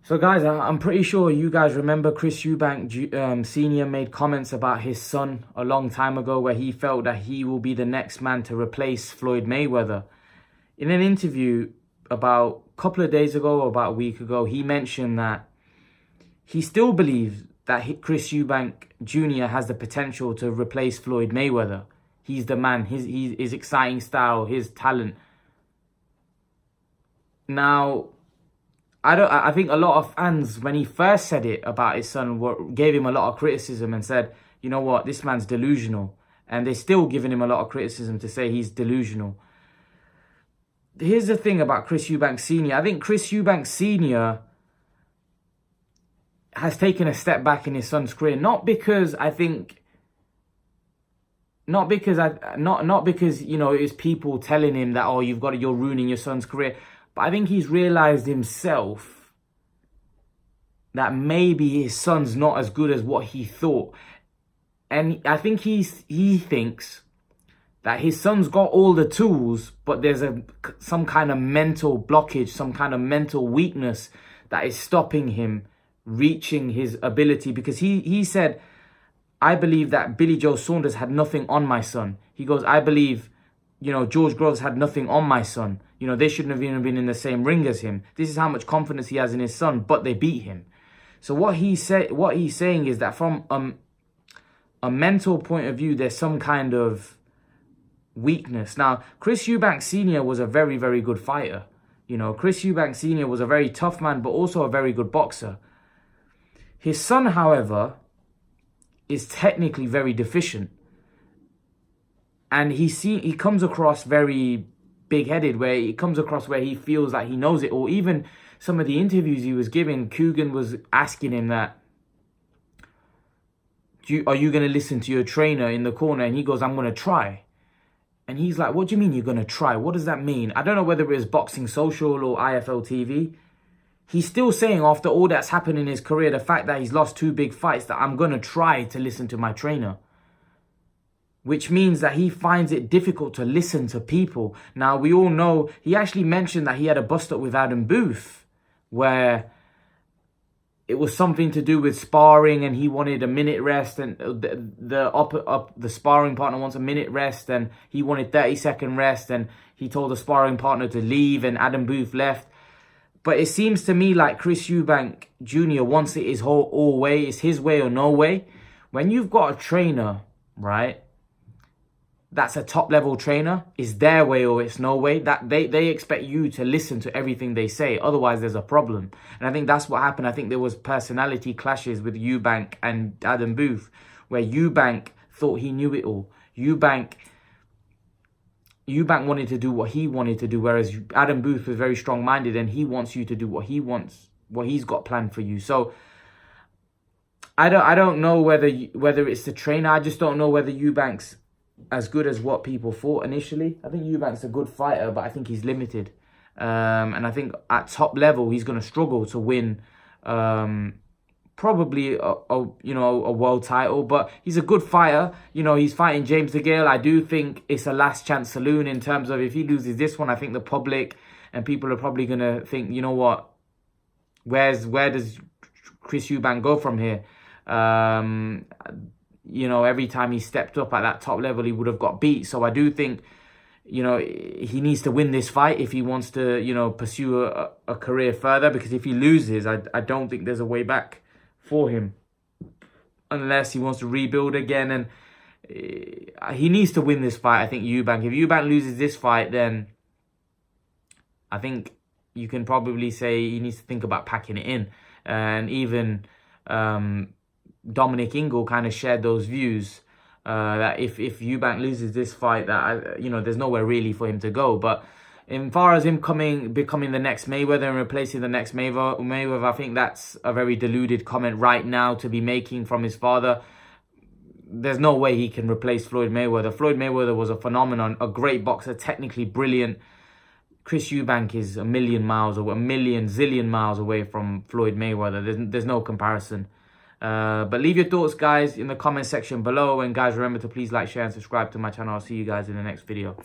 So guys, I'm pretty sure you guys remember Chris Eubank Sr. made comments about his son a long time ago where he felt that he will be the next man to replace Floyd Mayweather. In an interview about a couple of days ago or about a week ago, he mentioned that he still believes that Chris Eubank Jr. has the potential to replace Floyd Mayweather. He's the man, his exciting style, his talent. Now, I think a lot of fans, when he first said it about his son, gave him a lot of criticism and said, you know what, this man's delusional. And they're still giving him a lot of criticism to say he's delusional. Here's the thing about Chris Eubank Sr. I think Chris Eubank Sr. has taken a step back in his son's career, not because you know it's people telling him that, oh, you're ruining your son's career. But I think he's realized himself that maybe his son's not as good as what he thought. And I think he thinks that his son's got all the tools, but there's some kind of mental blockage, some kind of mental weakness that is stopping him reaching his ability. Because he said, I believe that Billy Joe Saunders had nothing on my son. He goes, I believe, you know, George Groves had nothing on my son. You know, they shouldn't have even been in the same ring as him. This is how much confidence he has in his son, but they beat him. So what he's saying is that from a mental point of view, there's some kind of weakness. Now, Chris Eubank Sr. was a very, very good fighter. You know, Chris Eubank Sr. was a very tough man, but also a very good boxer. His son, however, is technically very deficient. And he comes across very big-headed, where he comes across where he feels like he knows it. Or even some of the interviews he was giving, Coogan was asking him that, are you going to listen to your trainer in the corner? And he goes, I'm going to try. And he's like, what do you mean you're going to try? What does that mean? I don't know whether it was Boxing Social or IFL TV. He's still saying, after all that's happened in his career, the fact that he's lost 2 big fights, that I'm going to try to listen to my trainer. Which means that he finds it difficult to listen to people. Now, we all know, he actually mentioned that he had a bust-up with Adam Booth, where it was something to do with sparring and he wanted a minute rest, and the sparring partner wants a minute rest and he wanted 30-second rest, and he told the sparring partner to leave and Adam Booth left. But it seems to me like Chris Eubank Jr. wants it his all way. It's his way or no way. When you've got a trainer, right, that's a top-level trainer, it's their way or it's no way. That they expect you to listen to everything they say. Otherwise, there's a problem. And I think that's what happened. I think there was personality clashes with Eubank and Adam Booth, where Eubank thought he knew it all. Eubank wanted to do what he wanted to do, whereas Adam Booth was very strong-minded and he wants you to do what he wants, what he's got planned for you. So I don't know whether it's the trainer. I just don't know whether Eubank's as good as what people thought initially. I think Eubank's a good fighter, but I think he's limited. And I think at top level, he's going to struggle to win probably a world title. But he's a good fighter. You know, he's fighting James DeGale. I do think it's a last chance saloon in terms of if he loses this one, I think the public and people are probably going to think, you know what, where does Chris Eubank go from here? You know, every time he stepped up at that top level, he would have got beat. So I do think, you know, he needs to win this fight if he wants to, you know, pursue a career further. Because if he loses, I don't think there's a way back for him. Unless he wants to rebuild again. And he needs to win this fight, I think, Eubank. If Eubank loses this fight, then I think you can probably say he needs to think about packing it in. And even Dominic Ingle kind of shared those views that if Eubank loses this fight, that you know, there's nowhere really for him to go. But as far as him becoming the next Mayweather and replacing the next Mayweather, I think that's a very deluded comment right now to be making from his father. There's no way he can replace Floyd Mayweather. Floyd Mayweather was a phenomenon, a great boxer, technically brilliant. Chris Eubank is a million zillion miles away from Floyd Mayweather. There's no comparison. But leave your thoughts, guys, in the comment section below. And guys, remember to please like, share and subscribe to my channel. I'll see you guys in the next video.